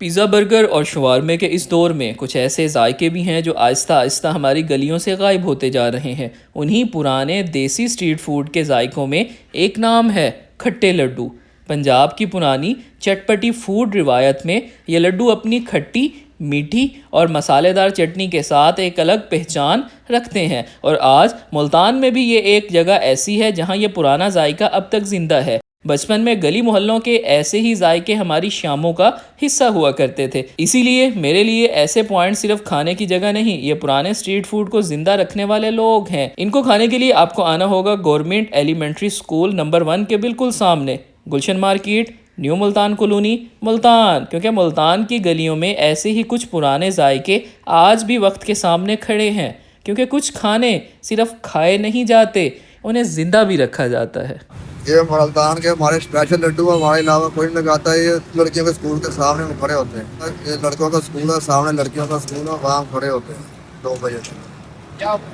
Pizza, burger और शवारमे के इस दौर में कुछ ऐसे जायके भी हैं जो आहिस्ता आहिस्ता हमारी गलियों से गायब होते जा रहे हैं। उन्हीं पुराने देसी स्ट्रीट फूड के जायकों में एक नाम है खट्टे लड्डू। पंजाब की पुरानी चटपटी फूड रिवायत में ये लड्डू अपनी खट्टी, मीठी और मसालेदार चटनी के साथ एक अलग पहचान रखते हैं। और आज मुल्तान में भी ये एक जगह ऐसी है जहाँ ये पुराना जायका अब तक जिंदा है। बचपन में गली मोहल्लों के ऐसे ही जायके हमारी शामों का हिस्सा हुआ करते थे। इसीलिए मेरे लिए ऐसे पॉइंट सिर्फ खाने की जगह नहीं, ये पुराने स्ट्रीट फूड को जिंदा रखने वाले लोग हैं। इनको खाने के लिए आपको आना होगा गवर्नमेंट एलिमेंट्री स्कूल नंबर 1 के बिल्कुल सामने, Gulshan market, new Multan colony, Multan. क्योंकि मुल्तान की गलियों में ऐसे ही कुछ पुराने जायके आज भी वक्त के सामने खड़े हैं। क्योंकि कुछ खाने सिर्फ खाए नहीं जाते, उन्हें जिंदा भी रखा जाता है। ये मुल्तान के हमारे स्पेशल लड्डू हमारे अलावा कोई नहीं लगाता है। ये लड़कियों के स्कूल के सामने खड़े होते हैं। ये लड़कों का स्कूल है, सामने लड़कियों का स्कूल है, वहाँ खड़े होते हैं 2 बजे तक।